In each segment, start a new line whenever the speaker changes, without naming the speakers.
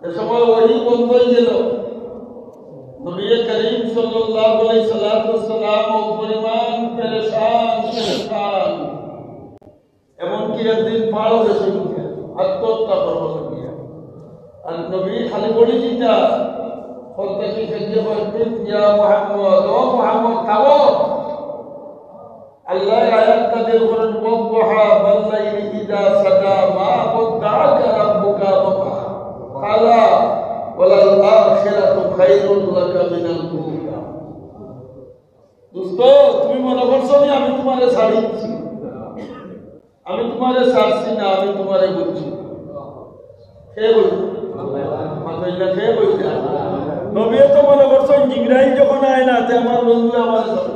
এ সময় ওহী বন্ধ হয়ে গেল। নবী করিম সাল্লাল্লাহু আলাইহি সাল্লাম পরিমাণ পেরেশান, এমনকি একদিন পাড়ও বেশি উঠে আত্মহত্যা করবো লাগিয়া। আর নবী খালি বলি দিতা প্রত্যেকে খেয়ে বলতেন ইয়া মুহাম্মদ, ও মুহাম্মদ খাবো। আল্লাহ আয়াত নাযিল করেন ওয়াদহা ওয়াল-লাইলি ইযা সাজা মা ওয়াদ্দাআকা রাব্বুকা ওয়া ক্বালা ওয়ালাল আখিরাতু খায়রুল লাকা মিনাল উলা। দোস্ত, তুমি মনে করছো আমি তোমারে ছাড়িয়েছি? আমি তোমারে ছাড়ছি না, আমি তোমারে বলছি। কে বলছে? মাথাইলা কে বলছে? নবী তো মনে করছো জিবরাইল যখন আয় না তে আমার বন্ধু আমার সাথে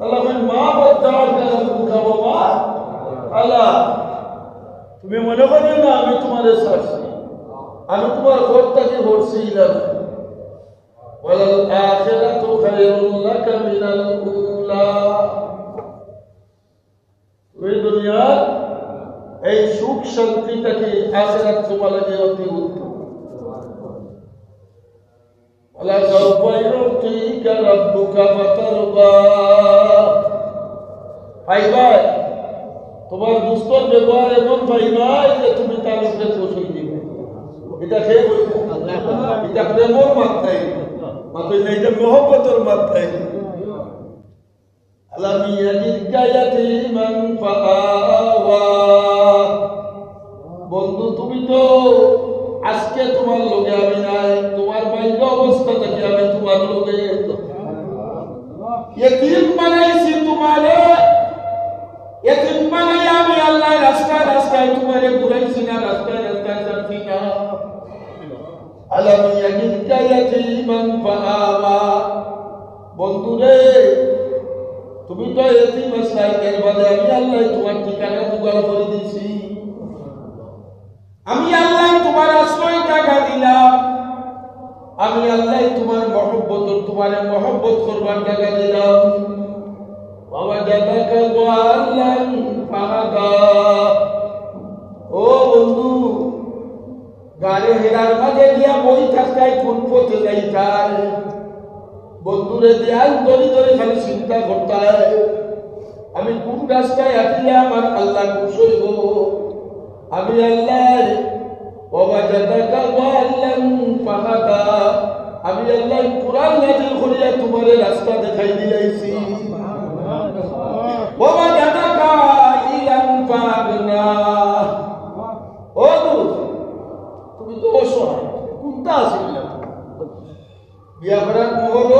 আল্লাহ বলেন মা ওয়াদ্দাআকা রাব্বুকা ওয়া মা ক্বালা। তুমি মনে করো না আমি তোমারে ছাড়ছি, আমি তোমার ঘরটাকে ভরছিলাম। ওয়ালাল আখিরাতু খায়রুল লাকা মিনাল উলা। ওই দুনিয়ার এই সুখ শান্তিটাকে আখিরাত তোমার লাগে অতি উত্তম। ওয়ালা সাওফা ইউতিকা রাব্বুকা ফাতারদা। ভাই তোমার দুস্তর ব্যবহার এমন ভাই যে তুমি তার উপরে খুশি দিবে। এটা খেয়ে বলছে এটা প্রেমর মাত্রায়, মাত্রায় না, এটা মহব্বতের মাত্রায়। আলাম ইয়াজিদকা ইয়াতীমান ফাআওয়া। বন্ধু তুমি তো আজকে তোমার লগে আমি নাই, তোমার বাইরে অবস্থা থেকে আমি তোমার লগে ইয়তীম বানাইছি তোমারে। ইয়তীম বানাই আমি আল্লাহ রাস্তায় রাস্তায় তোমারে ঘুরাইছি না, রাস্তায় রাস্তায় যাচ্ছি না। আলাম ইয়াজিদকা ইয়াতীমান ফাআওয়া। বন্ধুরে তুমি তো ইয়তীম আসলাই, এর বাদে আমি আল্লাহ তোমার ঠিকানা জোগাড় করে দিয়েছি। আমি আল্লাহ তোমার আশ্রয় টাকা দিলাম, আমি আল্লাহ তোমার মহব্বত, তোমার মহব্বত করবার টাকা দিলাম। বাবা জাদাকা ওয়াল্লাম ফাহাদা। ও বন্ধু, গাড়ি হেরার মাঝে গিয়া বই থাকায় কোন পথে যাইতাই। বন্ধুরে দেয়াল ধরে ধরে খালি চিন্তা করতায় আমি কোন রাস্তায় হাঁটলে আমার আল্লাহ খুশ হইব। আমি আল্লাহ বাবা জাদাকা ওয়াল্লাম ফাহাদা, আমি আল্লাহ কুরআন নাযিল করিয়া তোমারে রাস্তা দেখাই দিলাইছি। বাবা জাদাকা ইলাম ফাগনা। ও তুমি তো অসহায়, কোনটা আসিল না? বিয়া করার মোহর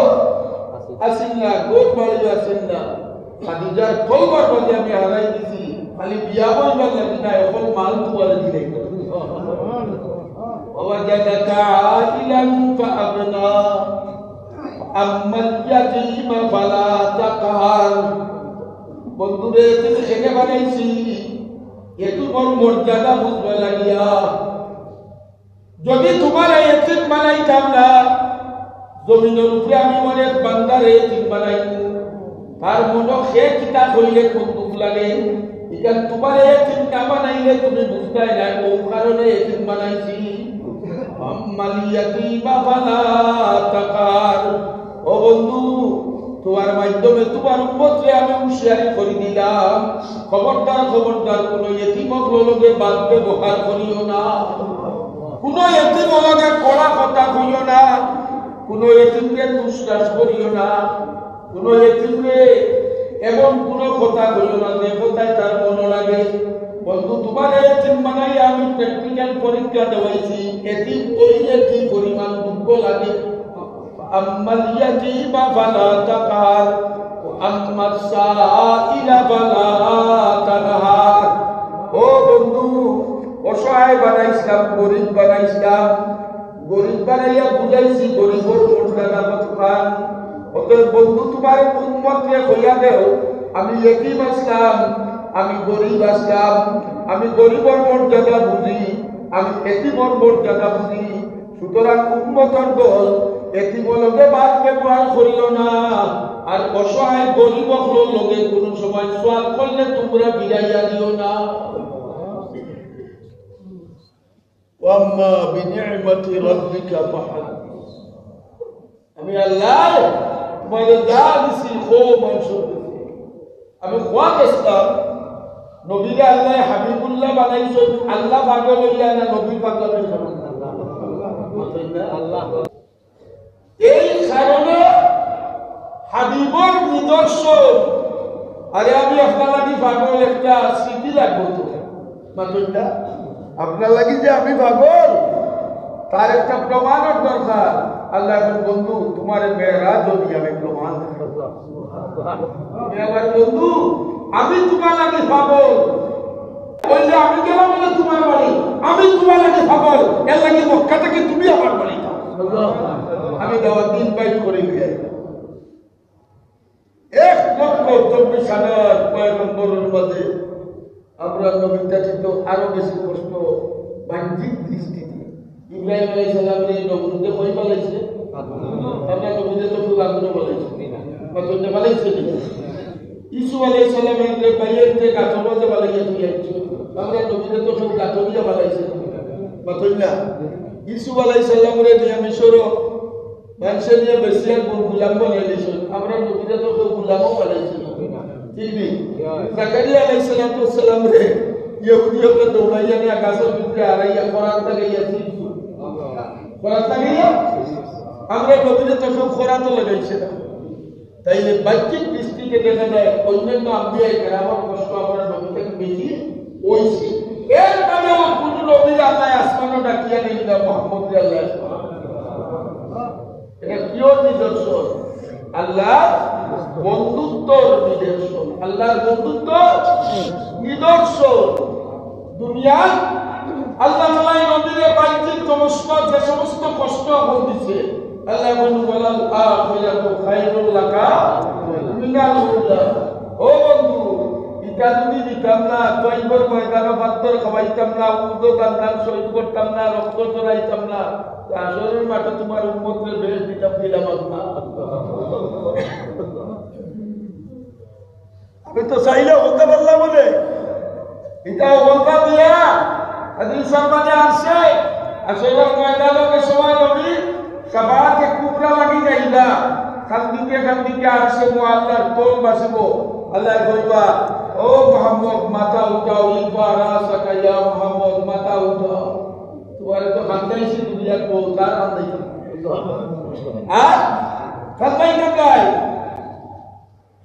আসিল না, গোট বাড়ি আসিল না, খাদিজার কলবার বাদে আমি হারাই দিছি। খালি বিয়া বলবার লাগি না, এখন মাল তোমার দিলে। ওয়াজাদাকা আইলান ফাআগনা আম্মাল ইয়াতীমা ফালা তাকহার। বন্ধুরে তুমি একে বানাইছি এত বড় মর্যাদা বুঝবে লাগিয়া। যদি তোমার এতিম বানাইতাম না, জমিনের উপরে আমি অনেক বান্দারে এতিম বানাই, তার মনে সে কিতা কইলে কোন দুঃখ লাগে। এটা তোমার এতিম না বানাইলে তুমি বুঝতাই না, ও কারণে এতিম বানাইছি। আম্মাল ইয়াতীমা ফালা তাকহার। ও বন্ধু, তোমার মাধ্যমে তোমার উম্মতরে আমি হুঁশিয়ারি করে দিলাম, খবরদার খবরদার কোন এতিমক লগে বাদ ব্যবহার করিও না, কোন এতিম লগে কড়া কথা কইও না, কোন এতিমকে দুষ্টাস করিও না, কোন এতিমকে এমন কোন কথা কইও না যে কথায় তার মনে লাগে। বন্ধু, তোমার এতিম বানাই আমি প্র্যাকটিক্যাল পরীক্ষা দেওয়াইছি, এতিম কইলে কি পরিমাণ দুঃখ লাগে। আম্মাল ইয়াতীমা ফালা তাকহার আম্মাস সাইলা ফালা তানহার। ও বন্ধু, অসহায় বানাইছিলাম, গরিব বানাইছিলাম, গরিব বানাইয়া বুঝাইছি গরিবর মর্যাদা কতটা। অতএব বন্ধু, তোমার উম্মতকে কইয়া দেও আমি ইয়তীম আসলাম, আমি গরিব আসলাম, আমি গরিবর মর্যাদা বুঝি, আমি এতিমর মর্যাদা বুঝি। সুতরাং উম্মতর দল এতিমর লগে বাদ ব্যবহার করিও না, আর অসহায় গরিব লগে কোন সময় সোয়াল করলে তোমরা বিরাইয়া দিও না। আম্মা বিনি'মাতি রাব্বিকা ফাহাদ্দিস। আমি আল্লাহ তোমাদের যা দিছি খো মাংস আমি খোয়া গেছিলাম নবীরে আল্লাহ হাবিবুল্লাহ বানাইছেন আল্লাহ পাগল হইয়া না নবী পাগল হইয়া আল্লাহ। এই কারণে হাবিবর নিদর্শন আরে আমি আপনার লাগি পাগল একটা স্মৃতি লাগবো তো মাতুনটা আপনার লাগি যে আমি পাগল তার একটা প্রমাণের দরকার। আল্লাহ এখন বন্ধু তোমার মেয়েরাজ যদি আমি প্রমাণ বন্ধু আমি তোমার লাগে পাগল বললে আমি গেলাম বলে তোমার বাড়ি আমি তোমার লাগে পাগল এর লাগে মক্কা থেকে তুমি আমার বাড়ি আমি দেওয়ার দিন বাইক করে দিয়ে 1,24,000 পয়গম্বরের মাঝে আমরা নবীটা কিন্তু আরো বেশি কষ্ট বাহ্যিক দৃষ্টিতে ইব্রাহিম আলাইহিস সালামের এই নবুয়তে কই বলেছে আমরা নবীতে তো খুব আগ্রহ বলেছি কতটা বলেছে ঈসু আলাইহিস সালামের যে বাইয়ের যে গাছগুলো বলেছে আমরা নবীতে তো সব গাছগুলো বলেছে কতটা ঈসু আলাইহিস সালামের নিয়ে মিশরও মানুষের নিয়ে বেশি গোলাম বানাইছে আমরা নবীতে তো সব গোলামও বানাইছি ঠিক নেই জাকারিয়া আলাইহিস সালাম রে ইহুদিকে দৌড়াইয়া নিয়ে গাছের ভিতরে আড়াইয়া খরাত লাগাইয়া ছিল খরাত লাগাইয়া আমরা নবীতে তো সব খরাত লাগাইছে না তাইলে বাহ্যিক দৃষ্টিকে দেখা যায় অন্যান্য আম্বিয়া কেরামের কষ্ট আমরা নবী থেকে বেশি হইছে এর মানে কোন নবীর আল্লাহ আসমানও ডাকিয়া নেই না মুহাম্মদ আল্লাহ এটা কিয় নিদর্শন আল্লাহ বন্ধুত্বর নিদর্শন আল্লাহর বন্ধুত্ব নিদর্শন দুনিয়া আল্লাহ তাআলা নবীর বাহ্যিক যে সমস্ত কষ্ট হল দিছে আল্লাহ বলাল আখিরাতু খায়রুল লাকা মিনাল উলা। ও বন্ধু ইটা যদি দিতাম না তৈবর ময়দানে পাত্তর খাওয়াইতাম না উদো দান শহীদ করতাম না রক্ত জড়াইতাম না আসরের মাঠে তোমার উম্মতের বেশ দিতাম দিলাম না আমি তো চাইলে বলতে পারলাম বলে এটা বলতা দিয়া হাদিস সম্মানে আসছে আসরের ময়দানের সময় নবী সাবাতে কুবরা লাগি যাইবা খান্দিকে আসছে আল্লাহর তোল বাসিব আল্লাহ কইবা ও মুহাম্মদ মাথা উঠাও ইফা রাসাকা ইয়া মুহাম্মদ মাথা উঠাও তোমার তো খান্দাইছি দুনিয়া কো তার খান্দাই খান্দাই কাই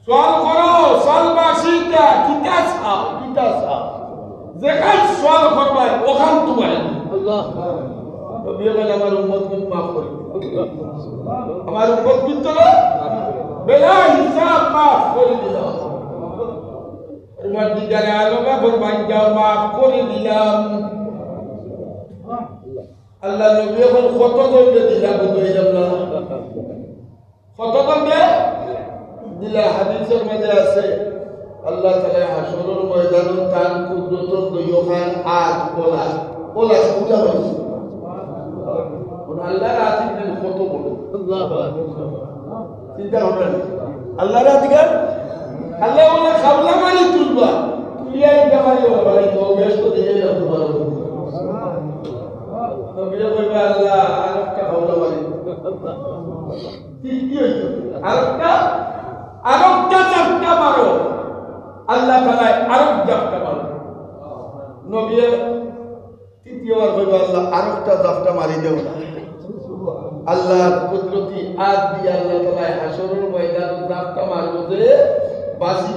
সওয়াল করো সালবাসিকা কিতাসা যেখান সওয়াল করবাই ওখান তোমার আল্লাহ নবী বলে আমার উম্মতকে maaf করে আমার উম্মত কিন্তু বেলা হিসাব maaf করে দিল উম্মত দিদারে আলমে ফরমান যাও maaf করে দিলাম আল্লাহ নবী এখন কত দৌড়ে দিলাম বুঝাইলাম না কত দৌড়ে দিলা হাদিসের মধ্যে আছে আল্লাহ তাআলা হাশরের ময়দানে তার কুদরতের দুইখান আট ওলা সুজা হইছে আল্লাহর আতিকের কত বড় চিন্তা হবে আল্লাহর আতিকের আল্লাহ বলে খাবলা মারি তুলবা তুলিয়া এটা মারি বলে তো বেশ তো দিয়ে দাও তোমার তো বিলে বলবে আল্লাহ আরেকটা খাবলা মারি কি হইছে আরেকটা চাপটা মারো আল্লাহ তাআলা আরেকটা চাপটা মারো নবী তৃতীয়বার বলবে আল্লাহ আরেকটা চাপটা মারি দেও না আল্লাহর কুদরতি আদ দিয়ে আল্লাহ তাআলা হাশরের ময়দানে জাপটা মারবে যে বাসি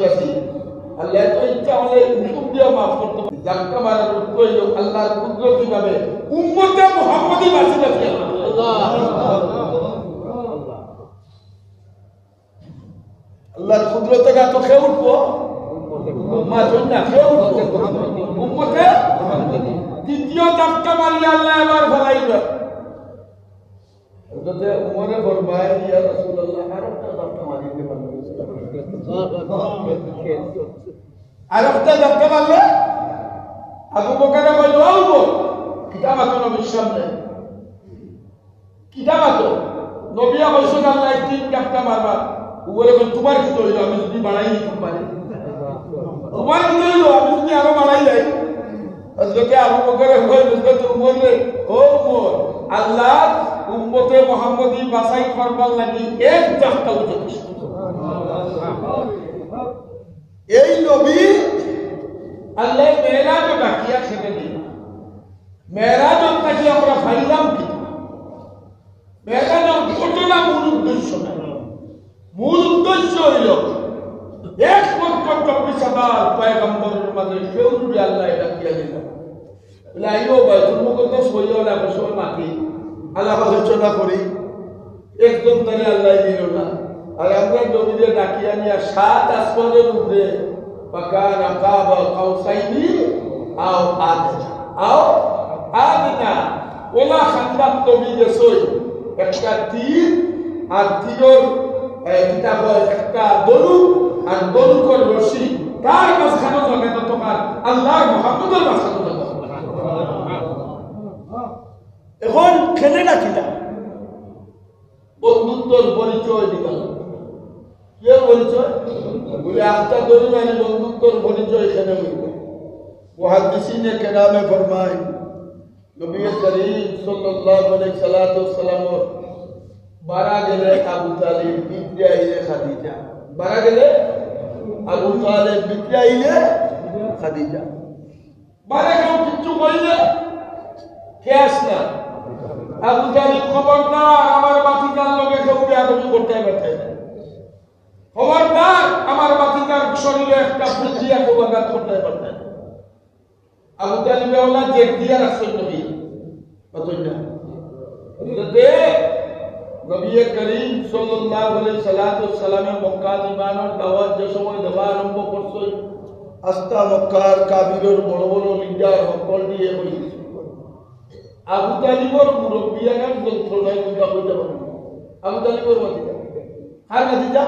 আল্লাহ তো ইচ্ছা হলে হুকুম দিয়ে maaf করতে জাপটা মারার উদ্দেশ্য হলো আল্লাহর কুদরতি ভাবে উম্মতে মুহাম্মদি বাসি আল্লাহ আল্লাহর কুদরতে গা তো খেয়ে উঠবো মা জন্না খেয়ে উঠবো উম্মতে দ্বিতীয় জাপটা মারলে আল্লাহ আবার ফলাইবে যদি উমরে ফরমায় ইয়া রাসূলুল্লাহ আরেকটা জাপটা মারি দিতে পারবে আরেকটা জাপটা মারলে আবু বকর কইলো আবু কিতাব নবীর সামনে কিতাব নবী কইছেন আল্লাহ তিন জাপটা মারবা ওরে বল তোমার কি হইলো আমি যদি বাড়াই নিতে পারি তোমার কি হইলো আমি যদি আরো বাড়াই যাই হযরত আবু বকরের কই হযরত উমরে ও উমর আল্লাহ উম্মতে মুহাম্মদী বাছাই করবার লাগি এক জাস্তা যথেষ্ট এই নবী আল্লাহ মেরাজ ডাকিয়া ছেড়ে দিল মেরাজ কাছে আমরা ফাইলাম কি মেরাজ ঘটনা মূল উদ্দেশ্য হইল 1,24,000 পয়গম্বরের মাঝে কেউ যদি আল্লাহ ডাকিয়া দিল বলে আইও বাইতুল মুকদ্দাস হইও না বসে মাটি আল্লাহ আলোচনা করি একদম তাই আল্লাহ দিল না আর আমরা নবীদের ডাকিয়া নিয়ে 7 আসমানের উপরে فكان قاب قوسين أو أدنى ولا خندق নবী গেছই একটা তীর আর তীরের কিতাব একটা দলুক আর দলুকের রশি তার মাঝখানে যাবে না তোমার আল্লাহ মুহাম্মদের মাঝখানে যাবে এখন খেলে না কিনা বন্ধুত্বর পরিচয় দিলাম কে পরিচয় বলে একটা দলিল মানে বন্ধুত্বর পরিচয় এখানে হইল মুহাদ্দিসিনে কেরামে ফরমায় নবী করিম সাল্লাল্লাহু আলাইহি সাল্লাম বারা গেলে আবু তালিব বিদ্যাইলে খাদিজা বারা গেলে আবু তালিব বিদ্যাইলে খাদিজা বারা কেউ কিছু কইলে কে আসনা আবু তালিব খবরদার আমার বাতিজার লগে কেউ বিয়াদবি করতে পারছে না খবরদার আমার বাতিজার শরীরে একটা ফুজিয়া কোবাগাত করতে পারছে না আবু তালিব ওলা জেদ দিয়া রাসূল নবী কতই না নবী করিম সাল্লাল্লাহু আলাইহি সাল্লামে মক্কা ইমানের দাওয়াত যে সময় দেওয়া আরম্ভ করছে আস্তা মক্কার কাফিরের বড় বড় লিডার সকল দিয়ে হইছে আবু তালিবর মুরব্বিয়াগান যন্ত্রণায় দুটা হইতে পারে আবু তালিবর বাতিজা আর বাতিজা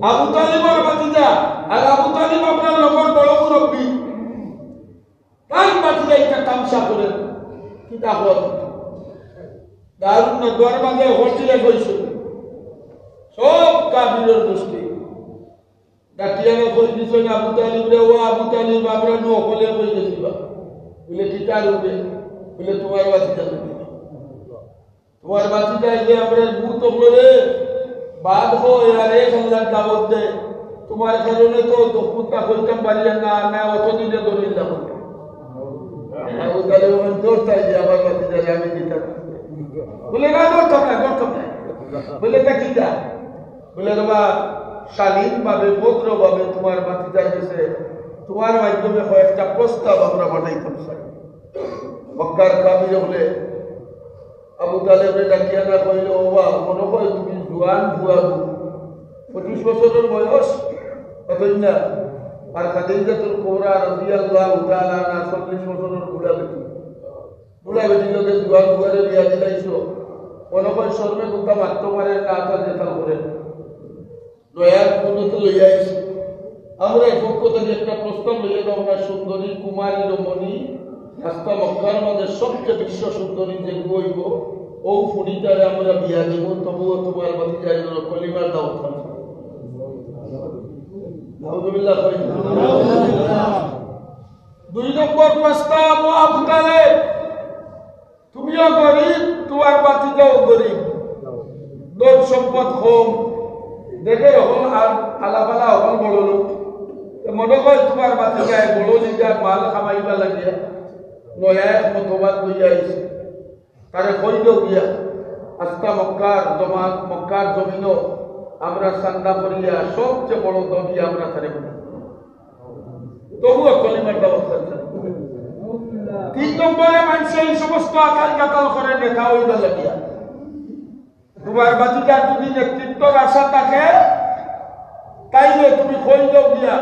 আবু তালিবর বাতিজা আর আবু তালিব আপনার লগর বড় মুরব্বি কান বাতিজা এটা তামসা করে কিতা হল দারুণ দরবাজে হোটেলে বইছে সব কাফিরের গোষ্ঠী ডাকিয়ানে কই দিছে আবু তালিব রে ও আবু তালিব আমরা নো হলে কই গেছিবা বলে কিতা রূপে বলে তোমার বাতিজা তোমার বাতিজা যে আমরা মুখ তো বলে বাদ হয় আর 1,000 দাওয়াত দে তোমার কারণে তো দক্ষতা কইতাম পারি না না অত দিনে দলিল দাও আবু তালিব মন দোস্তাই যে আমার বাতিজা আমি দিতা বলে না দরকার নাই বলে তা কি যা বলে বাবা শালীন ভাবে ভদ্র ভাবে তোমার বাতিজার কাছে তোমার মাধ্যমে কয়েকটা প্রস্তাব আমরা পাঠাইতাম চাই মক্কার কাফির বলে আবু তালেবের ডাকিয়া না কইল বাবা মনে হয় তুমি জোয়ান বুয়াবু 25 বছরের বয়স অতই না আর খাদিজাতুল কুবরা রাদিয়াল্লাহু তাআলা না 40 বছরের বুড়া বেটি লোকে জোয়ান বুয়ারে বিয়া দিলাইছো মনে হয় শর্মে কোনটা মারতে পারে না তা যেতাল করে দয়ার পূর্ণতে লইয়া আইছি আমরা এই পক্ষ থেকে একটা প্রস্তাব লইয়া দাও না সুন্দরী কুমারী রমণী আস্তা মক্কার মধ্যে সবচেয়ে বিশ্ব সুন্দরী যে গইব ও ফুড়িটারে আমরা বিয়া দিব তবুও তোমার বাতিজার জন্য কলিমার দাওয়াত খান নাউযুবিল্লাহ কই দুই নম্বর প্রস্তাব আবু তালেব তুমিও গরিব তোমার বাতিজাও গরিব দোষ সম্পদ কম দেখে হল আর আলাপালা হল বড় লোক মনে হয় তোমার বাতিজায় বড় লিডার মাল খামাইবা লাগিয়া নয়া মতবাদ লইয়া আইছে তারে কইল গিয়া আস্তা মক্কার জমিন আমরা চান্দা করিয়া সবচেয়ে বড় দবি আমরা তারে বলি তবুও কলিমার ব্যবস্থা 3 নম্বরে মানুষ এই সমস্ত আকাল কাতাল করে নেতা হইবা লাগিয়া তোমার বাতিজার যদি নেতৃত্বর আশা থাকে তাইলে তুমি কইল গিয়া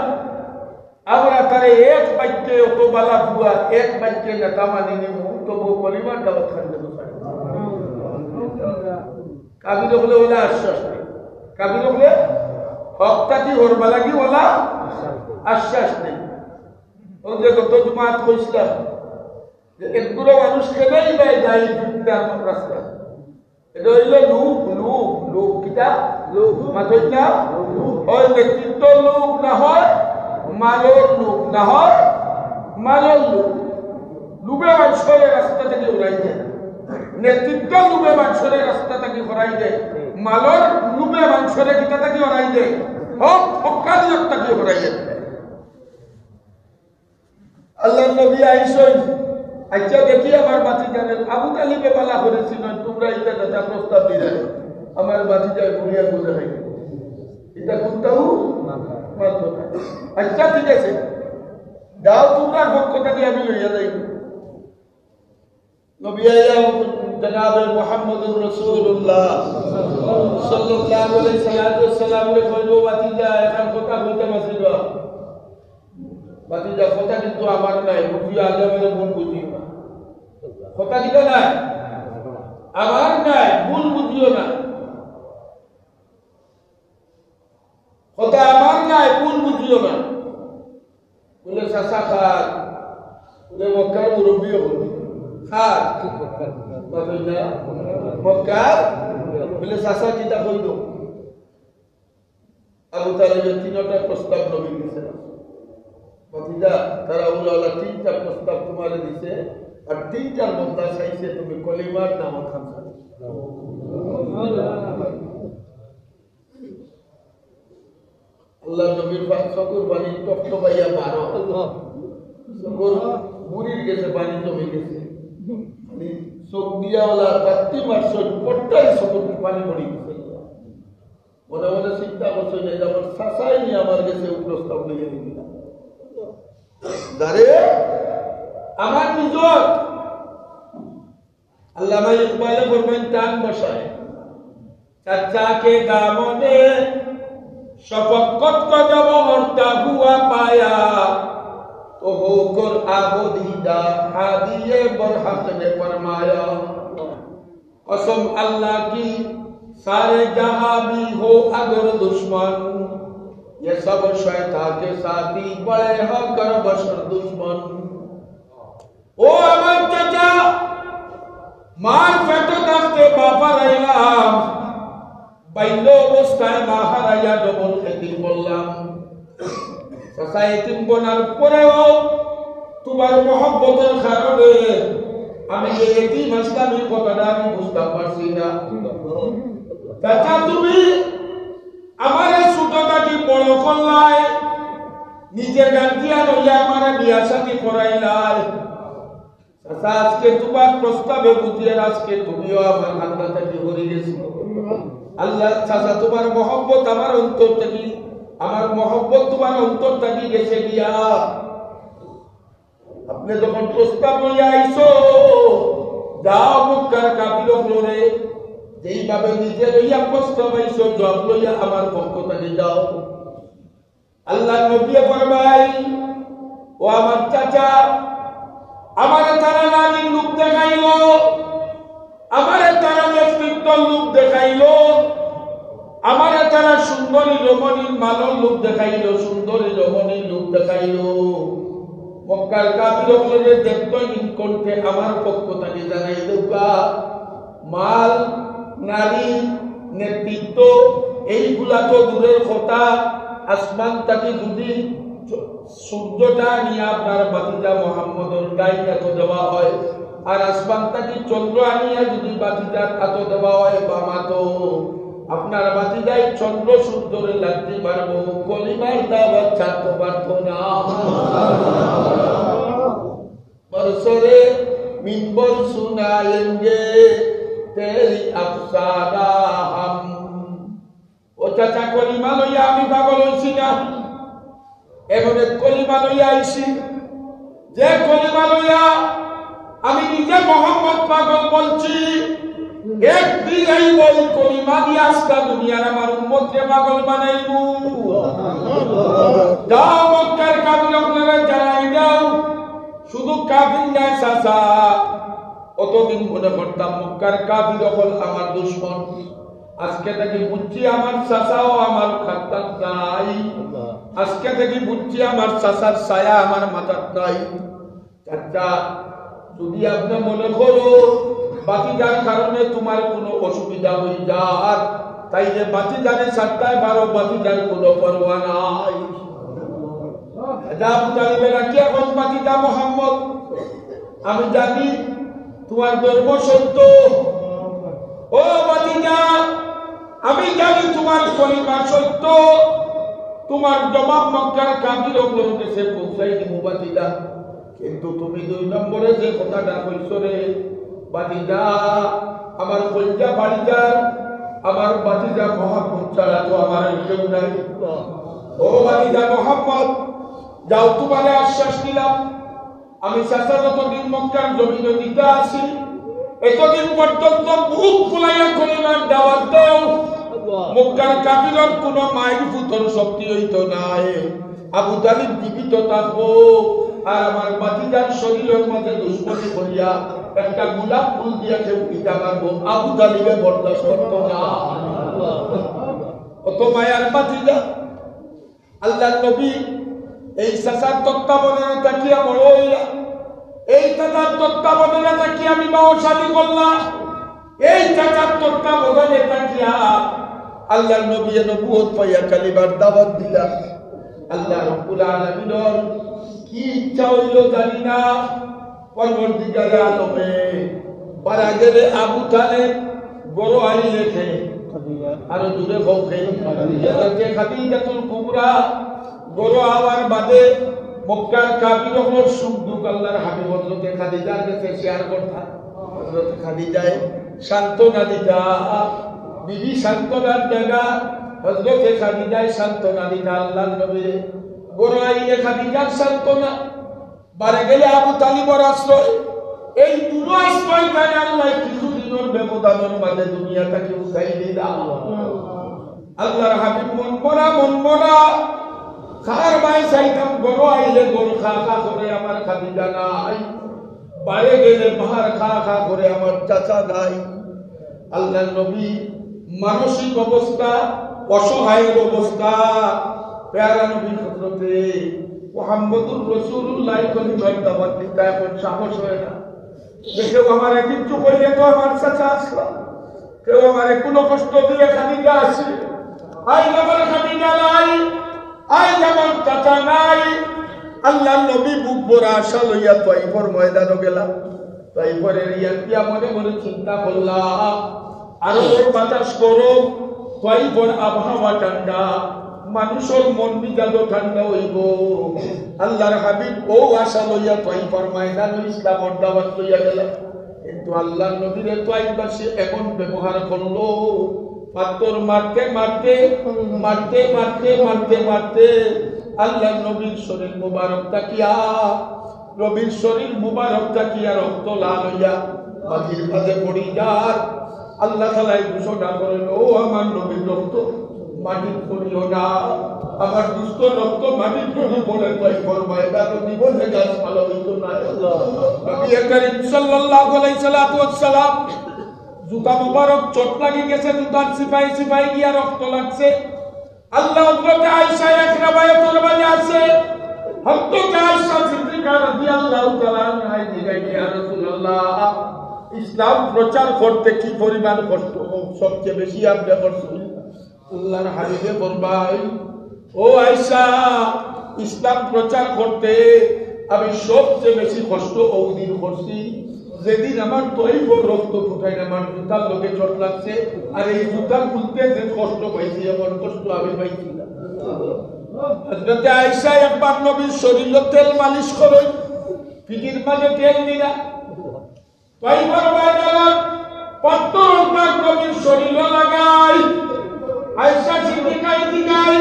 আমরা তারে এক বাক্যে অতবালা বুয়া এক বাক্যে নেতা মানি নিব তবু কলিমার দাওয়াত খান দেব কাবির হলে ওলা আশ্বাস নেই কাবির হলে হকটা কি হরবা লাগি ওলা আশ্বাস নেই ও যে গত জুমাত কইছিলাম যে একগুলো মানুষ খেলেই দেয় যাই দুটার রাস্তা এটা হইল লোক কিতা লোক মাথই না হয় নেতৃত্ব লোক না হয় মালর লোক না হয় মালর লোক লুবে মানুষের রাস্তা থেকে উড়াই দেয়, নেতৃত্ব লুবে মানুষের রাস্তা থেকে হরাই দেয়, মালর লুবে মানুষের কিতা থেকে হরাই দেয়, হক হকালিয়ত থেকে হরাই দেয়। আল্লাহ নবী আইসই আচ্ছা দেখি আমার বাতি জানেন আবু তালিবে পালা করেছিল তোমরা এটা দাদা প্রস্তাব দিলে আমার বাতি যায় ঘুরিয়া বুঝে নাই এটা কোনটাও মানতো না। আচ্ছা ঠিক আছে যাও তোমরা পক্ষ থেকে আমি লইয়া যাই। নবী আইয়া জনাবে মুহাম্মদুর রাসূলুল্লাহ সাল্লাল্লাহু আলাইহি ওয়াসাল্লাম রে কইলো বাতি যায় এখন কথা বলতে মাসিল বাতি যা কথা কিন্তু আমার নাই বুঝিও আগে মেরে ভুল বুঝিও না কথা দিতে নাই আমার নাই ভুল বুঝিও না কথা আমার নাই ভুল বুঝিও না বলে চাচা খার বলে মক্কার মুরব্বী হল খার মক্কার বলে চাচা কিতা কইল আবু তালেবের তিনটা প্রস্তাব নবী দিয়েছে ভাতিজা তারা উলাওয়ালা তিনটা প্রস্তাব তোমারে দিছে আর তিনটার মধ্যে চাইছে তুমি কলিমার নাম খানসা আল্লাহ নবীর সকল বাণী টপ্ত পাইয়া মারো সকল বুড়ির গেছে বাণী জমে গেছে চোখ দিয়াওয়ালা রাত্রি মারছ পট্টাই সকল পানি পড়ি গেছে মনে মনে চিন্তা করছো যে আমার শাসাই নিয়ে আমার গেছে প্রস্তাব লইয়া দিবি না দারে আমার নিজর আল্লামা ইকবালে ফরমান টান বসায় চাচা के दामने शफकत का जब मरता हुआ पाया तो होकर आबोदीदा हादिए बरहक ने फरमाया कसम अल्लाह की सारे जहां भी हो अगर दुश्मन ये सब शैतान के साथी बड़े होकर बशर दुश्मन ओ अमर चाचा मार फेटो तस्ते बापा रहीलाम বাইলো অবস্থায় মাহারায়া ডবল এতিম বললাম চাচা এতিম বনার পরেও তোমার মহব্বতের কারণে আমি যে এতিম ইসলামের কথাটা আমি বুঝতে পারছি না চাচা তুমি আমার ছোটটা কি বড় করলাই নিজের গান্তিয়া লইয়া আমার বিয়া শাদী করাইলাই চাচা আজকে তোমার প্রস্তাবে বুঝিয়ে আজকে তুমিও আমার হান্না থেকে হয়ে গেছো আল্লাহ চাচা তোমার মহব্বত আমার অন্তর থেকে আমার মহব্বত তোমার অন্তর থেকে গেছে গিয়া আপনি যখন প্রস্তাব লইয়া আইছো যাও মক্কার কাফিররে যেইভাবে নিজে লইয়া প্রস্তাব আইছো জব লইয়া আমার পক্ষ থেকে যাও আল্লাহ নবী ফরমাই ও আমার চাচা আমার তারা নারীর লোক দেখাইলো আমারে তারা নেতৃত্বর লোক দেখাইলো আমারে তারা সুন্দরী রমণীর মালর লোক দেখাইলো সুন্দরী রমণীর লোক দেখাইলো মক্কার কাফিররে দেখতো কণ্ঠে আমার পক্ষ থেকে জানাই দৌকা মাল নারী নেতৃত্ব এইগুলা তো দূরের কথা আসমান থেকে যদি সূর্যটা নিয়ে আপনার বাতিজা মোহাম্মদের গায়ে এত দেওয়া হয় আর আসমান থেকে চন্দ্র আনিয়া যদি বাতিজার এত দেওয়া হয় বামাতো আপনার বাতিজাই চন্দ্র সূর্যরে লাগতে পারবো কলিমার দাওয়াত ছাড়তে পারতো না বরসরে মিনবর সুনায়েঙ্গে তেরি আফসানা হাম ও চাচা কলিমা লইয়া আমি পাগল হইছি না এমন এক কলিমা লইয়া আইছি যে কলিমা লইয়া আমি নিজে মোহাম্মদ পাগল বলছি একদিন এই বই কলিমা দিয়ে আজকা দুনিয়ার আমার উম্মতকে পাগল বানাইবো যাও মক্কার কাফির আপনারা জানাই দাও শুধু কাফির নাই চাচা অতদিন মনে করতাম মক্কার কাফির হল আমার দুশমন আজকে থেকে বুঝছি আমার চাচাও আমার খাতার নাই আজকে থেকে বুঝছি আমার চাচার ছায়া আমার মাথার নাই চাচা যদি আপনি মনে করো বাতিজার কারণে তোমার কোনো অসুবিধা হয়ে যার তাইলে বাতিজারে সাতটায় বারো বাতিজার কোনো পরোয়া নাই আবু তালিবের কি এখন বাতিজা মোহাম্মদ আমি জানি তোমার ধর্ম সত্য। ও ভাতিজা, আমি জানি তোমার কলিমা সত্য। তোমার জবাব মক্কার কাফিরদের কাছে পৌঁছাই দিব ভাতিজা। কিন্তু তুমি 2 নম্বরে যে কথাটা কইছো রে ভাতিজা, আমার কলিজা ভাতিজা, আমার ভাতিজা মোহাম্মদ ছাড়া তো আমার কেউ নাই। ও ভাতিজা মোহাম্মদ, যাও তোমারে আশ্বাস দিলাম, আমি যতদিন মক্কার জমিনে দিতে আছি, এতদিন পর্যন্ত বুক ফুলাইয়া কলিমার দাওয়াত দাও। মক্কার কাফিরের কোন মায়ের পুত্র শক্তি হইতো নাই। আবু তালিব জীবিত থাকবো, আর আমার ভাতিজার শরীরের মধ্যে দুশ্মনী করিয়া একটা গোলাপ ফুল দিয়া কেউ পিতা মারবো, আবু তালিবে বরদাস্ত করতো না। অত মায়ার ভাতিজা, আল্লাহর নবী এই চাচার তত্ত্বাবধানে তাকিয়া বড় হইলা, এই চাচার তত্ত্বাবধানে তাকিয়া বিবাহ শাদী করলাম, এই চাচার তত্ত্বাবধানে তাকিয়া আল্লাহর নবী নবুয়ত পাইয়া কালিমার দাওয়াত দিলা। আল্লাহ রাব্বুল আলামিনের কি ইচ্ছা হইল জানি না, পরবর্তীকালে আলমে পারা গেলে আবু তালেব বড় আইলে লেখে, আরো দূরে ভৌখে খাদিজাতুল কুবরা বড় হওয়ার বাদে মক্কার কাফিরদের সুখ দুঃখ আল্লাহর হাবিব হযরত খাদিজার কাছে শেয়ার করতা। হযরত খাদিজায় সান্ত্বনা দিতা, বিবি সান্ত্বনার জায়গা হযরত খাদিজায় সান্ত্বনা দিতা আল্লাহর নবীরে। বড় আইলে খাদিজার সান্ত্বনা, বারে গেলে আবু তালিবর আশ্রয়। এই দুটো আশ্রয় পায় আল্লাহ কিছুদিনের ব্যবধানের মাঝে দুনিয়াটাকে উঠাই দিলা। আল্লাহর হাবিব মন মরা খার ভাই চাইতাম, বড় আইলে গরু খা খা করে আমার খাদিজা নাই, বারে গেলে বাহার খা খা করে আমার চাচা নাই। আল্লাহর নবী মানসিক অবস্থা, অসহায়ের অবস্থা, প্যারা নবী হযরতে মুহাম্মদুর রাসূলুল্লাহ কলিমার দাওয়াত দিতে এখন সাহস হয় না। কেউ আমার কিচ্ছু কইলে তো আমার চাচা আসলো, কেউ আমার কোনো কষ্ট দিলে খাদিজা আসে, আই আমার খাদিজা নাই, আই আমার চাচা নাই। আল্লাহর নবী বুক ভরা আশা লইয়া তাইফের ময়দানে গেলাম। তাইফের ইয়াতিয়া মনে মনে চিন্তা করলাম, আরো বাতাস গরম, তাইফের আবহাওয়া ঠান্ডা, মানুষের মন মিজাজ ঠান্ডা হইব। আল্লাহর হাবিব ও আশা লইয়া তাইফের ময়দানে ইসলামের দাওয়াত লইয়া গেলাম। কিন্তু আল্লাহর নবীর তাইফবাসী এমন ব্যবহার করলো, পাথর মারতে মারতে মারতে মারতে মারতে মারতে আল্লাহর নবীর শরীর মুবারক তাকিয়া, নবীর শরীর মুবারক তাকিয়া রক্ত লাল হইয়া মাটির মাঝে পড়ি যার। আল্লাহ তাআলা ঘোষণা করেন, ও আমার নবীর রক্ত মাটির পড়িও না, আমার দুষ্ট রক্ত মাটির পড়ি পড়ে তাই ফরমায় তার জীবনে গাছ ভালো হইতো না। নবী করিম সাল্লাল্লাহু আলাইহি সাল্লাম জুতা মুবারক চোট লাগি গেছে, জুতার সিপাই সিপাই গিয়া রক্ত লাগছে। আল্লাহ হযরত আয়েশা এক রাওয়ায়াতের মধ্যে আছে, হযরত আয়েশা সিদ্দিকা রাদিয়াল্লাহু তাআলা আনহা জিজ্ঞাসা, ইয়া রাসূলুল্লাহ, ইসলাম প্রচার করতে কি পরিমাণ কষ্ট সবচেয়ে বেশি আপনি করছেন? আল্লাহর হাবিবে ফরমায়, ও আয়েশা, ইসলাম প্রচার করতে আমি সবচেয়ে বেশি কষ্ট ওদিন করছি যেদিন আমার তৈবর রক্ত ফুটাই আমার জুতার লোকে চোট লাগছে, আর এই জুতা খুলতে যে কষ্ট পাইছি এমন কষ্ট আমি পাইছি না। হযরত আয়েশা একবার নবীর শরীরে তেল মালিশ করেন, পিঠির মাঝে তেল দিলা, তৈবর ময়দানের পাত্তর নবীর শরীরে লাগাই। আয়েশা সিদ্দিকা জিজ্ঞাসা,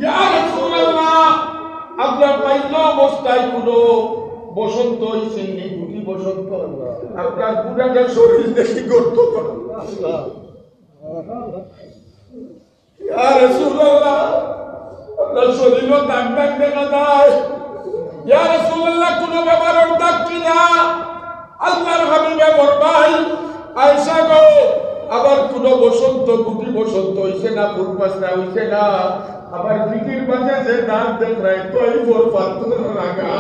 ইয়া রাসূলুল্লাহ, আপনার পাইল অবস্থায় কোনো বসন্ত হইছে নি? গুটি বসন্ত, আপনার পুরাটা শরীর দেখি করত। ইয়া রাসূলুল্লাহ, আপনার শরীরে দাগ দাগ দেখা যায়। ইয়া রাসূলুল্লাহ, কোনো ব্যাপারের দাগ কিনা? আল্লাহর হাবিবে ফরমায়, আয়েশা গো, আবার কোনো বসন্ত গুটি বসন্ত হইছে না, ফুলপাসনা হইছে না, আবার পিঠির মাঝে যে দাগ দেখায় তোই বড় পাথর লাগা।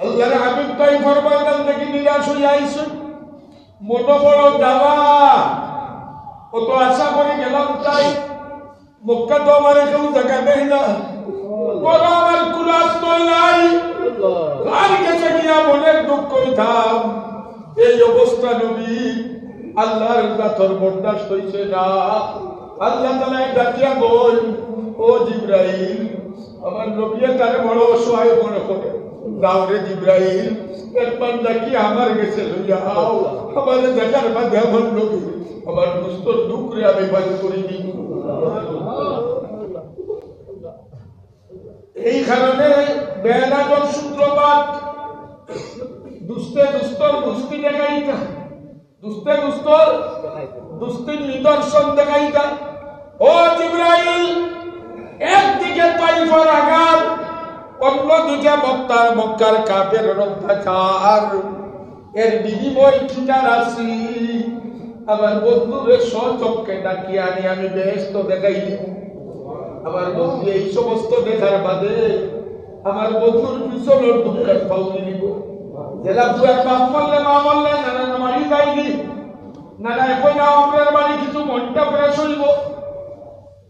আল্লাহর হাবিব তাই ফরমাইলেন, দেখি নিরাশ হইয়া আইছেন, মন বড় দাওয়া, কত আশা করে গেলাম তাই মক্কা তো আমার কেউ দেখা দেয় না, বড় আমার উদাস কই নাই আর কাছে গিয়া মনের দুঃখ হইতাম এই অবস্থা নবী আল্লাহর জাতর বরদাস্ত হইছে না আল্লাহ তাআলা ডাকিয়া বল ও জিবরাইল আমার নবী তারে বড় অসহায় মনে করে যাও রে জিবরাইল একবার ডাকি আমার কাছে লইয়া আও আমার দেখার মধ্যে আমার নবী আমার দুস্তর দুঃখ রে আমি বাদ করে দিই এই কারণে বেলাগর শুক্রবার দুস্তে দুস্তর দুস্তি দেখাইতা দুস্তে দুস্তর দুস্তির নিদর্শন দেখাইতা ও জিবরাইল একদিকে তাইফার আঘাত অন্যদিকে মক্কার কাফের অত্যাচার এর বিনিময় ঠিকার আসি আমার বন্ধুরে সচক্ষে ডাকিয়ে আনি আমি বেহেশত দেখাই দিব আমার বন্ধু এই সমস্ত দেখার বাদে আমার বন্ধুর পিছনের দুঃখের ফাউনি নিব জেলা বুয়ার বাপ মরলে মা মরলে নানা মারি যাইনি নানা এখন না আপনার বাড়ি কিছু মনটা ফ্রেশ হইব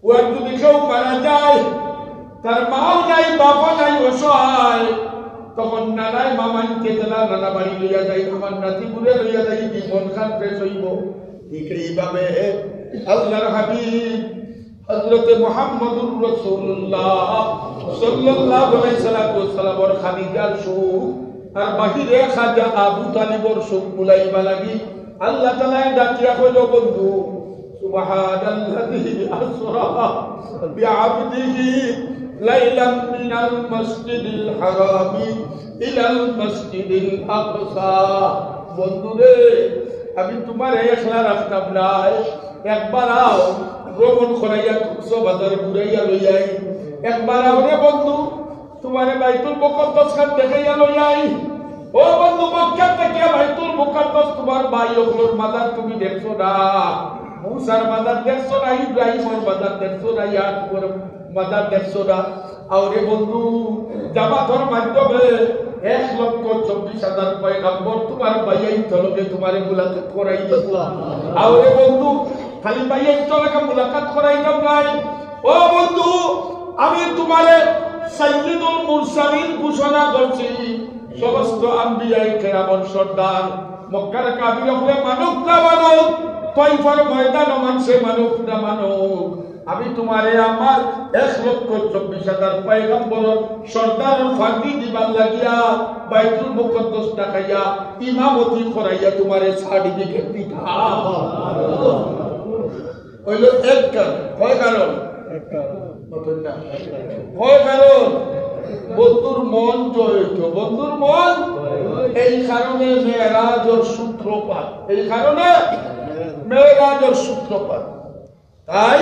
ওর যদি কেউ মারা যায় তার মাও নাই বাবা নাই অসহায় তখন নানায় মামাইকে জেলা নানা বাড়ি লইয়া যাই আমার নাতি বুড়ে লইয়া যাই মন খান ফ্রেশ হইব ঠিক এইভাবে আল্লাহর হাবিব হযরত মুহাম্মদুর রাসূলুল্লাহ সাল্লাল্লাহু আলাইহি ওয়াসাল্লাম ওর খাদিজার সুখ আর বাহিরে খাজা আবু তালিবর সুখ মুলাইবা লাগি আল্লাহ তাআলা ডাকিয়া কইল বন্ধু সুবহানাল্লাযী আসরা বিআবদিহি লাইলাম মিনাল মাসজিদিল হারামি ইলাল মাসজিদিল আকসা বন্ধুরে আমি তোমার একলা রাখতাম না একবার আও ভ্রমণ করাইয়া কক্সবাজার ঘুরাইয়া লইয়াই একবার আওরে বন্ধু তোমার বাইতুল মুকদ্দাস খান দেখাইয়া লইয়াই ও বন্ধু মক্কা থেকে বাইতুল মুকদ্দাস তোমার ভাই ওগুলোর মাজার তুমি দেখছো না মুসার মাজার দেখছো না ইব্রাহিমের মাজার দেখছো না ইয়াকুবের মাজার দেখছো না আওরে বন্ধু জামাতের মাধ্যমে 1,24,000 পয়গম্বর তোমার ভাইয়াই তলকে তোমারে মুলাকাত করাই দিত আওরে বন্ধু খালি ভাইয়াই তলকে মুলাকাত করাই দাও নাই ও বন্ধু আমি তোমারে সাইয়্যিদুল মুরসালিন ঘোষণা করছি সমস্ত আম্বিয়ায়ে কেরামর সর্দার মক্কার কাফির হলে মানুষ না মানুষ তাইফার ময়দান মানুষে মানুষ না মানুষ আমি তোমারে আমার 1,24,000 পয়গম্বর সর্দার ফাঁকি দিবার লাগিয়া বাইতুল মুকদ্দাস দেখাইয়া ইমামতি করাইয়া তোমারে সার্টিফিকেট দিতাম হইল এক কারণ কয় কারণ কয় কারণ বন্ধুর মন জয়িত বন্ধুর মন এই কারণে মেরাজের সূত্রপাত এই কারণে মেরাজের সূত্রপাত তাই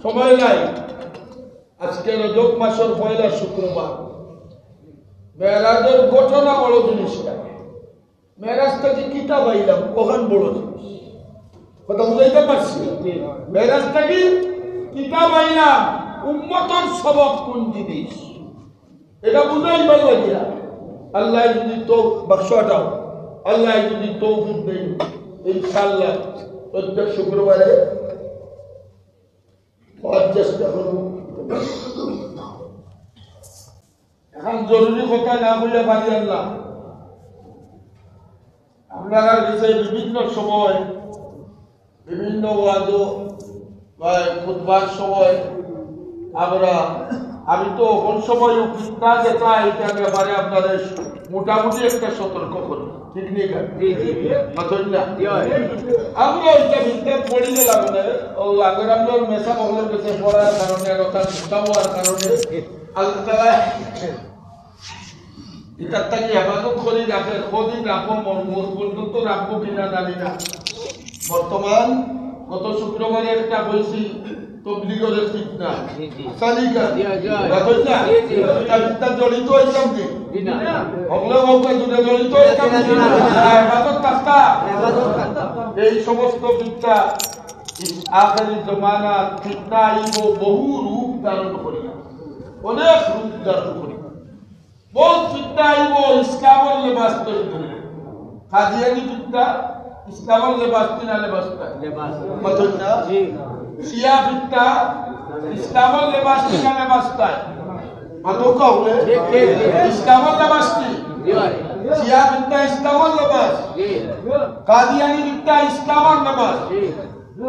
সময় নাই আজকে রজব মাসের পয়লা শুক্রবার মেরাজের ঘটনা বড় জিনিসটা মেরাজটাকে কিতাব আইলাম ওখান বড় জিনিস কথা বুঝাইতে পারছি মেরাজটাকে কিতাব আইলাম উম্মতের সবক কোন জিনিস এটা বুঝাইবার লাগিয়া আল্লাহ যদি তো বাক্সটাও আল্লাহ যদি তৌফিক দেয় ইনশাআল্লাহ প্রত্যেক শুক্রবারে চেষ্টা করব এখন জরুরি কথা না বললে পারি আল্লাহ আপনারা বিভিন্ন সময় বিভিন্ন ওয়াজ বা খুতবার সময় আমি তো কোন সময় ফিতনা যেটা এটা ব্যাপারে আপনাদের মোটামুটি একটা সতর্ক করি ঠিক নেই আমরা ওইটা ভিতরে পড়ি দিলাম ও আগের আপনার মেসা বগলের কাছে পড়ার কারণে কথা হওয়ার কারণে আল্লাহ তাআলা এটা তাকে হেফাজত করে রাখে কদিন রাখো মোর পর্যন্ত রাখবো কিনা জানি না বর্তমান গত শুক্রবারে একটা বলছি তবলিগের ফিতনা সালিকা রাখা এটা জড়িত হইতাম কি না হগলে হগলে দুটো জড়িত হইতাম না হেফাজত কাস্তা এই সমস্ত ফিতনা আখেরি জমানা ফিতনা ইবো বহু রূপ ধারণ করি অনেক রূপ ধারণ করি বহুত ফিতনা ইবো ইসলামের লেবাস তৈরি করি কাদিয়ানি ফিতনা ইসলামের লেবাস কিনা লেবাস মতন না শিয়া ফিতনা ইসলামের লেবাস কিনা লেবাস মাতকা হলে ইসলামের লেবাস কি শিয়া বিদ্যা ইসলামের লেবাস কাদিয়ানি বিদ্যা ইসলামের লেবাস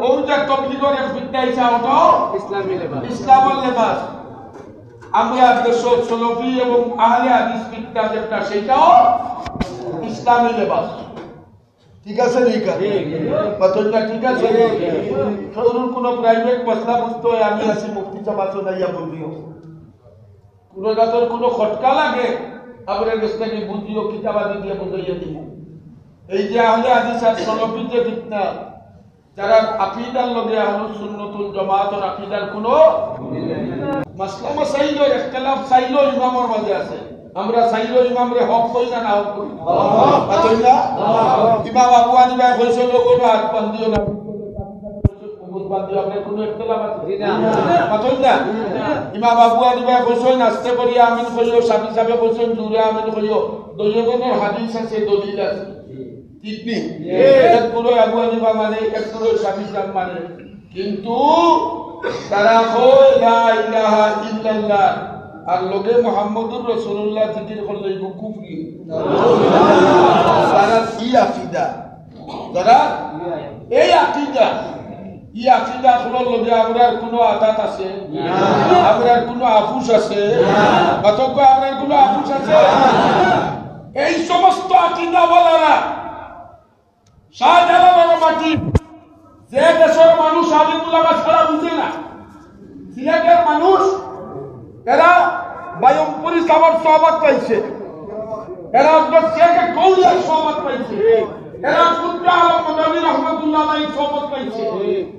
ওর যে তবলিগের বিদ্যা ইসা ওটাও ইসলামের লেবাস আমরা দেশ সলফি এবং আহলে হাদিস বিদ্যা যেটা সেটাও ইসলামী লেবাস ঠিক আছে ঠিক আছে মাতকা ঠিক আছে ধরুন কোন প্রাইভেট মসলা বুঝতে হয় আমি আছি মুফতি জামাত নাইয়া বলিও কোন জায়গার কোন খটকা লাগে আমরা দেশটাকে বুঝিও কিতাবাদি দিয়ে বুঝাইয়া দিব এই যে আহলে হাদিস আর সলফি যে বিদ্যা যারা আকীদার লগে আহলুস সুন্নাতুল জামাতের আকীদার কোনো মাসলা মাসাইলের ইখতিলাফ চাইলো ইমামের মাঝে আছে আমরা চাইলো ইমামরে হক কই না না হক কই আচ্ছা ইমাম আবু হানিফা কইছে লোকো হাত বান্ধিও না মুখ বান্ধিও আপনার কোনো ইখতিলাফ আছে না মাতই না ইমাম আবু হানিফা কইছে নাস্তে করি আমিন কইও সাবি সাবে কইছেন জুরে আমিন কইও দুইজনের হাদিস আছে দলিল আছে কিতনি এক পুরো আবু হানিফা মানে এক পুরো সাবি সাব মানে কিন্তু তারা কই লা ইলাহা ইল্লাল্লাহ আর লোকে মুহাম্মদুর রাসূলুল্লাহ জিকির করলে কুফরি তারা কি আকীদা তারা এই আকীদা ই আকীদা হলো লোকে আমরার কোনো আদাত আছে না আমরার কোনো আফুস আছে না কতক আমরার কোনো আফুস আছে এই সমস্ত আকীদা ওয়ালারা শাহজালালের মাটি যে দেশের মানুষ আলিমুল্লাহ ছাড়া বুঝে না সিলেটের মানুষ এরা বায়ুমপুরি সাবর সহবত পাইছে এরা শেখে কৌলিয়ার সহবত পাইছে এরা কুদ্রা আলম মদনী রহমতুল্লাহ আলাইহি সহবত পাইছে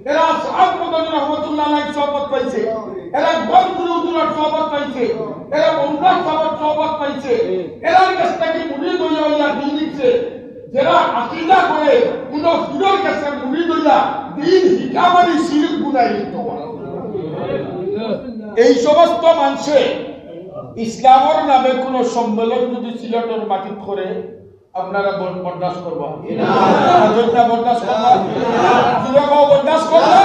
এরা সাদ মদনী রহমতুল্লাহ আলাইহি সহবত পাইছে এরা গলগুরু হুজুরের সহবত পাইছে এরা উমরাহ সাবর সহবত পাইছে এরা কাছ থেকে মুরিদ হইয়া দিন দিচ্ছে যারা আকীদা করে কোন পীরের কাছে মুরিদ হইয়া দিন হিকামারি শিরক গুনাহ লিপ্ত এই সমস্ত মানুষে ইসলামের নামে কোন সম্মেলন যদি সিলেটের মাটিত করে আপনারা বরদাস্ত করবা না বরদাস্ত করবা যুবক বরদাস্ত করবা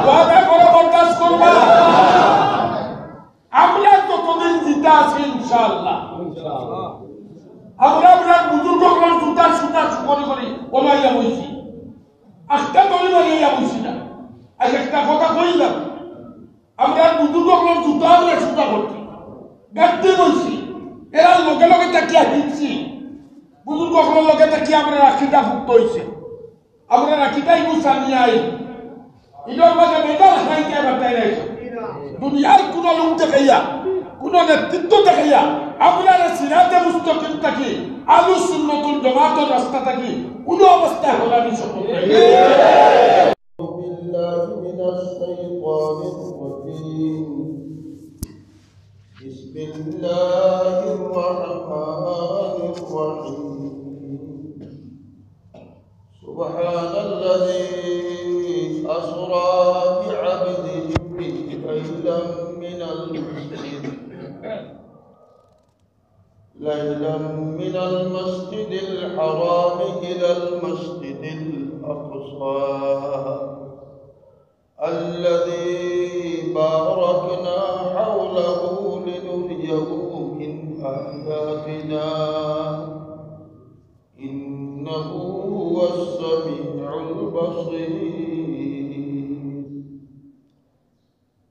ওয়াদা করে বরদাস্ত করবা আমরা যতদিন জিতা আছি ইনশাআল্লাহ আমরা আমরা বুজুর্গগণ জুতা সুতা করে করে ওলাইয়া বইছি আস্তে দলি মারিয়া বইছি না আজ একটা কথা কইলাম আমরা বুজুর্গগণ জুতা আমরা সুতা করছি গাদ্দে বইছি এরা লগে লগে তাকিয়া হিঁচছি বুজুর্গগণের লগে তাকিয়া আমরা রাখিটা ভুক্ত হইছে আমরা রাখিটাই গুছানিয়ে আই ইডর মাঝে মেডাল খাইতে বাতাই নাই দুনিয়ার কোন লোক দেখাইয়া কোন নেতৃত্ব দেখাইয়া আমরা সিরাতে মুস্তাকিম থাকি আহলুস সুন্নাতুল জামাতের রাস্তা থাকি কোন অবস্থায় হলানি সম্ভব নয় বিল্লাহি মিনাশ শাইতানির রাজীম বিসমিল্লাহির রাহমানির রাহিম সুবহানাল্লাযী আসরা বি'আবদিহি লাইলাম মিনাল ليلا من المسجد الحرام إلى المسجد الأقصى الذي باركنا حوله لنريه من آياتنا إنه هو السميع البصير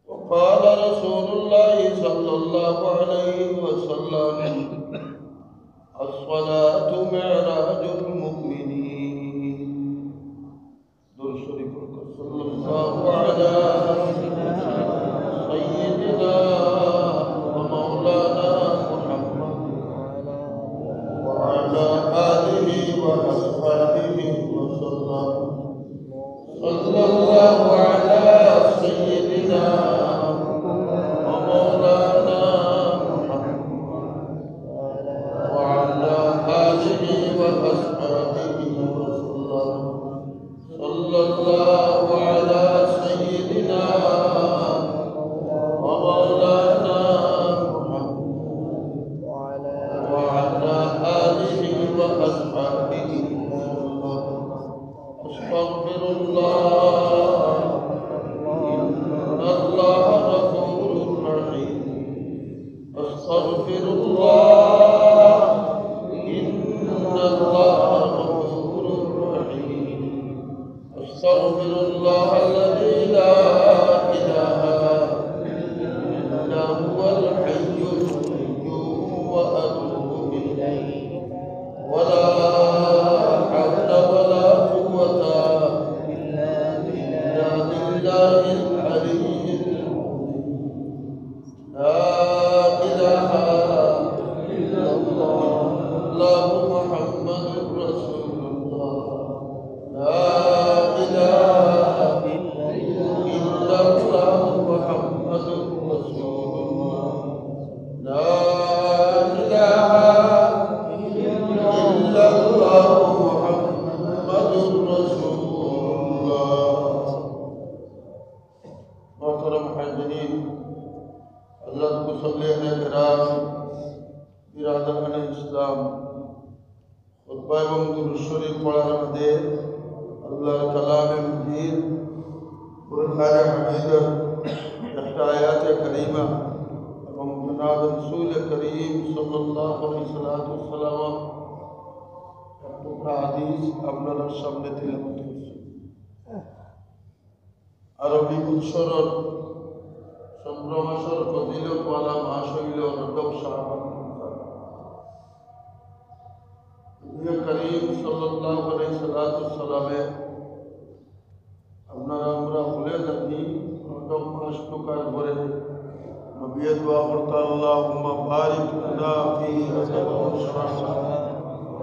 وقال رسول الله صلى الله عليه وسلم الصلاة معراج المؤمنين دور شريف صلى الله على سيدنا ومولانا محمد وعلى آله وأصحابه وسلم صلى الله على سيدنا ومولانا وعلى آله وأصحابه وسلم صلى الله على سيدنا ومولانا محمد وعلى آله وأصحابه وسلم أستغفر الله إن الله غفور رحيم
الله الذي لا إله إلا هو الحي القيوم وأتوب إليه ولا حول ولا قوة إلا بالله العلي العظيم لا إله إلا الله محمد رسول الله لا إله إلا الله محمد رسول الله لا إله إلا الله محمد رسول الله محترم حاضرین حضرت مصلیین کرام برادران ইসলাম খুতবা এবং দুরূদ শরীফ পড়ার মধ্যে আল্লাহর কালামে মজিদ কুরআনে হামিদের একটা আয়াতে কারিমা এবং জনাব রাসূল করিম সাল্লাল্লাহু আলাইহি ওয়াসাল্লাম একটা হাদিস আপনাদের সামনে তিলাওয়াত করছি। আরবি বৎসরের চন্দ্র মাসের ফজিলতওয়ালা মাস হইল রজব শাবান। নবী করিম সাল্লাল্লাহু আলাইহি ওয়াসাল্লামের আপনারা আমরা বলে জানি রজব মাস ঢোকার পরে নবী দোয়া করতে আল্লাহুম্মা বারিক লানা ফি রজব শাবান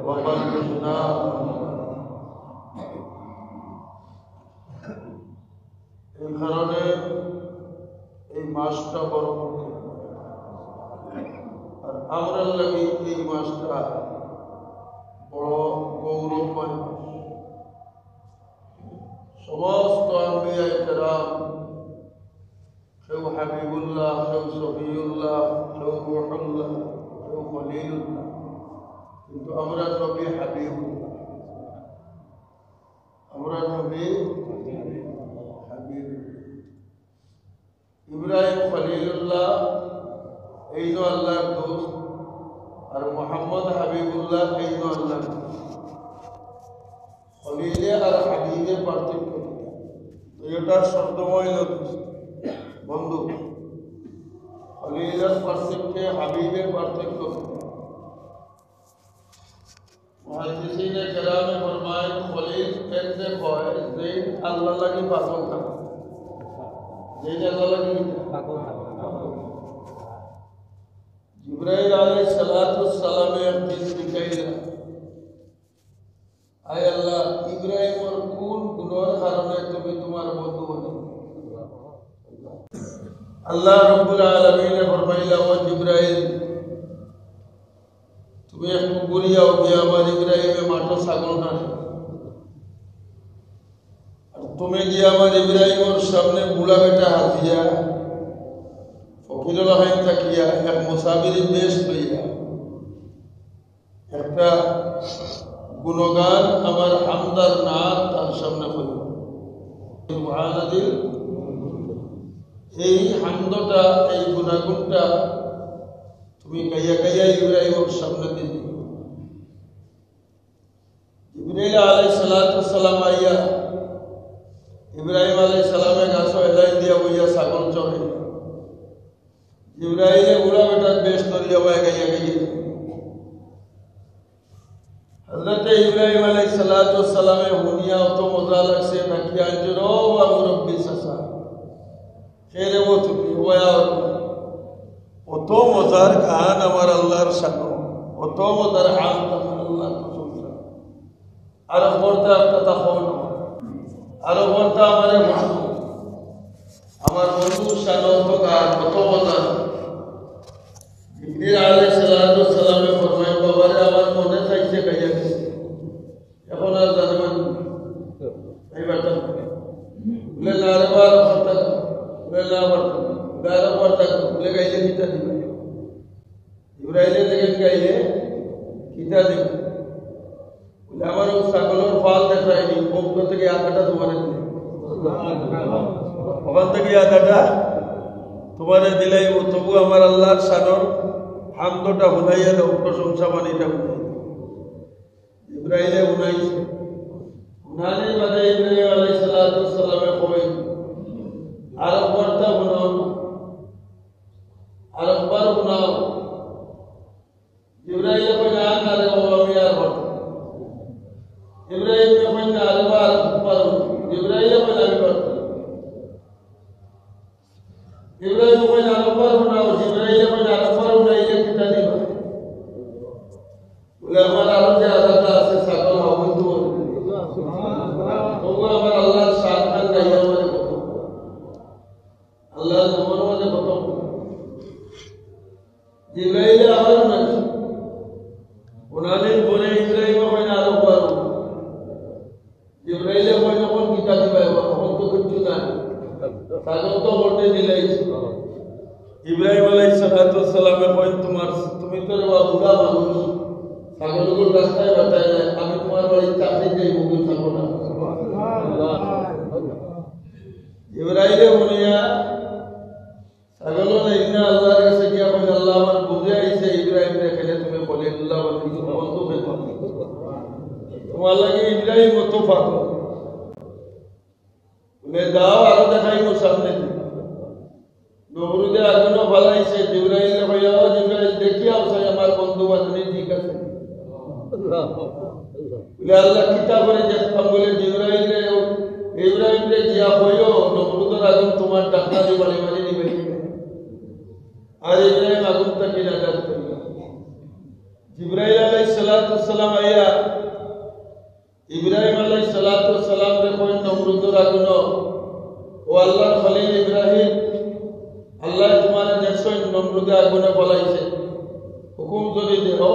ওয়া বাল্লিগনা। এই কারণে এই মাসটা বড় আর আমরা লাগি এই মাসটা বড় গৌরবময় মাস। সমস্ত আম্বিয়া কেরাম, কেউ হাবিবুল্লাহ, কেউ সফিউল্লাহ, কেউ রূহুল্লাহ, কেউ খলিলুল্লাহ, কিন্তু আমরা নবী হাবিবুল্লাহ, আমরা নবী ইব্রাহিম খলিলুল্লাহ এই নো আল্লাহর দোস্ত আর মোহাম্মদ হাবিবুল্লাহ এই নো আল্লাহর দোস্ত। খলিলে আর হাবিবে পার্থক্য দুইটার শব্দময় বন্ধু। খলিলের পার্থক্যে হাবিবের পার্থক্য মুহাদ্দিসিনে কেরামে ফরমায় খলিল এতে কয় যে আল্লাহ লাগি পাগল থাকে, জিবরাইল আলাইহিস সালাতু ওয়াস সালামে একদিন জিজ্ঞাসা আয় আল্লাহ ইব্রাহিমের কোন গুনার কারণে তুমি তোমার বন্ধু বানাও? আল্লাহ রাব্বুল আলামিন ফরমাইলা ও জিবরাইল তুমি একটু বলিয়াও যে আমার ইব্রাহিমে মাঠে ছাগল না, তুমি গিয়ে আমার ইব্রাহিমের সামনে বুড়া বেটা হাতিয়া ফকিরুল হাইন থাকিয়া এক মুসাফিরি বেশ লইয়া একটা গুণগান আমার হামদার নাম তার সামনে করি। এই হামদটা এই গুণাগুণটা তুমি গাইয়া গাইয়া ইব্রাহিমের সামনে দিন। জিবরাইল আলাইহিস সালাতু ওয়াস সালাম আইয়া ইব্রাহিম আলাইহিস সালামের গাছ এলাই দিয়া বইয়া ছাগল চড়ে। জিবরাইলে বুড়া বেটার বেশ ধরিয়া বয়ে গাইয়া গাইয়া হযরত ইব্রাহিম আলাইহিস সালাতু ওয়াস সালামে হুনিয়া অত মজা লাগছে নাকি আঞ্জুর ও মুরব্বি সাসা খেরে ও তুমি ওয়া অত মজার গান আমার আল্লাহর শান, অত মজার হাম আল্লাহর প্রশংসা। আর বলতে একটা তখন আরো বলতে আমার বন্ধু শানত গান কত মজার। জিবরিল আলাইহিস সালাতু ওয়াস সালামে ফরমায় বাবারে আমার মনে চাইছে গাইয়া গেছে, এখন আর জানবেন এই বাটা বলে না রে বার করতে বলে না বাটা গায়র করতে বলে গাইলে কিতা দিবে ইব্রাহিমের দেখেন গাইলে কিতা দিবে বলে আমার ও ছাগলের ফাল দেখায়নি পক্ষ থেকে আগাটা তোমার দিলে ওখান থেকে আগাটা তোমার দিলাই তবু আমার আল্লাহর শানর হামদটা হুনাইয়া দাও, প্রশংসা বাণীটা ইব্রাহিমে হুনাইছে। হুনানের বাদে ইব্রাহিম আলাইহিস সালাতু ওয়াস সালামে ইব্রাহিম যখন আরেকবার পারো ইব্রাহিম যখন আমি পারতাম ইব্রাহিম যখন আরেকবার উনাও ইব্রাহিম যখন আরেকবার উনাইলে কিতা দিবা বলে আমার আরো যে আলাদা আছে সকল হবন্ত তবু আমার আল্লাহর শান গাইয়া বলে আল্লাহর জমর মধ্যে প্রথম জিব্রাইলে আবার উনাইছে উনাদের পরে ইব্রাহিম যখন আরেকবার জিব্রাইলে যখন কিতা দিবা তখন তো কিছু নাই সাগর তো বলতে দিলাই ইব্রাহিম আলাইহিস সালামে কয় তুমি তো বুড়া মানুষ ছাগলগুলো রাস্তায় বাতায় যায় আমি তোমার বাড়ির চাকরি যাই মুগুল থাকো না ইব্রাহিমে বলিয়া ছাগল নাই না আল্লাহর কাছে গিয়া বলে আল্লাহ আমার বুঝে আইছে ইব্রাহিম রেখে তুমি খলিলুল্লাহ বলি বন্ধ হয়ে তোমার লাগে ইব্রাহিম কত ফাঁকো বলে দাও আরো দেখাইব সামনে নমরুদে আগুনও ফালাইছে জিব্রাইলে ভাইয়া জিব্রাইল দেখিয়াও সাই আমার বন্ধু বান্ধবী ঠিক আছে বলে আল্লাহ কিতা করে দেখতাম বলে ইব্রাহিম রে গিয়া হইও নমরুদের আগুন তোমার ডাকনা দিয়ে বাড়ি বাড়ি নিবে আর ইব্রাহিম আগুন তাকে নাজাত করিল জিব্রাইল আলাইহিস সালাম আইয়া ইব্রাহিম আলাইহিস সালাম রে কই নমরুদের আগুন ও আল্লাহর খলিল ইব্রাহিম আল্লাহ তোমার দেখছই নমরুদে আগুনে ফলাইছে হুকুম যদি দেও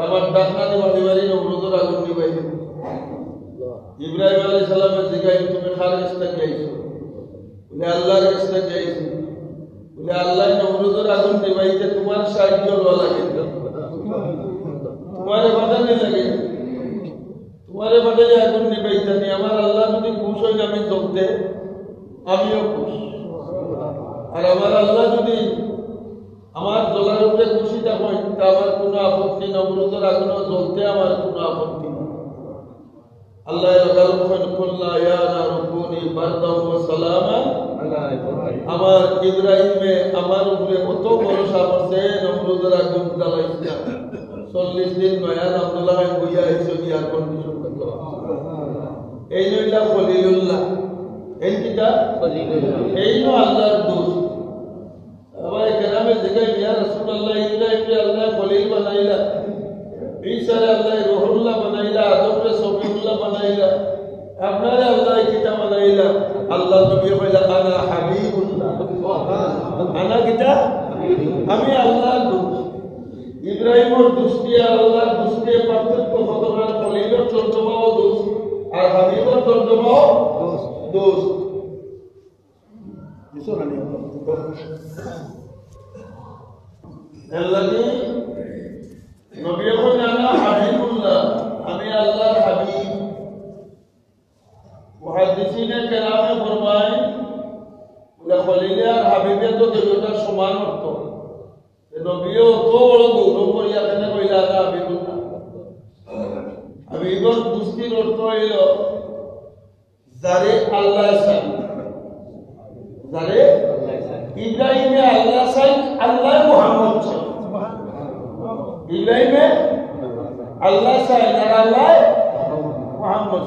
আমার ডাকনা দিয়ে বাড়ি বাড়ি নমরুদের আগুন নিবাই দেব ইব্রাহিম আলাইহিস সালামের জিগাই তুমি কার কাছে থেকে আইছো বলে আল্লাহর কাছে থেকে আইছো বলে আল্লাহ নমরুদের আগুন নিবাইতে তোমার সাহায্য লওয়া লাগে তোমার বাধা লাগে তোমার বাধা আগুন নিবাইতে নি আমার আল্লাহ যদি খুশ হই আমি জ্বলতে আমিও খুশ আর আমার আল্লাহ যদি আমার জ্বলার উপরে খুশি থাকেন তা আমার কোনো আপত্তি নমরুদের আগুনও জ্বলতে আমার কোনো আপত্তি নেই আল্লাহ আমার ইব্রাহিমে আমার উপরে কত ভরসা করছে নমরুদের আগুন জ্বালাইছে 40 দিন নয়া আব্দুল্লাহ বইয়া আইছো এয়ার কন্ডিশন এই নইলা খলিলুল্লাহ এই কিটা খলিলুল্লাহ এই নো আল্লাহর দোষ আবার কেরামে জিগাই ইয়া রাসূলুল্লাহ ইব্রাহিম আল্লাহ খলিল বানাইলা ঈসা আল্লাহ রূহুল্লাহ বানাইলা আদম রে সফিউল্লাহ বানাইলা আপনারে আল্লাহ কিতা বানাইলা আল্লাহ নবী কইলা আনা হাবিবুল্লাহ আনা কিতা আমি আল্লাহর দোষ ইব্রাহিমের দোষটি আর আল্লাহর দোষটি পার্থক্য কতবার খলিলের তর্জমাও দোষ আর হাবিবের তর্জমাও দোষ ইসরানি আল্লাহী নবী কইলা আনা হাবিবুল্লাহ আমি আল্লাহর হাবিব মুহাদ্দিসিনে কেরামে ফরমায় যে খলিল আর হাবিবে তো দুইটা সমান অর্থ নবীও তো বড় গৌরব করিয়া কেন কইলা না হাবিবুল্লাহ হাবিবর দুষ্টির অর্থ হইল যারে আল্লাহ চাই যারে ইব্রাহিমে আল্লাহ চাই আল্লাহ মুহাম্মদ চাই ইব্রাহিমে আল্লাহ চাই আর আল্লাহ মুহাম্মদ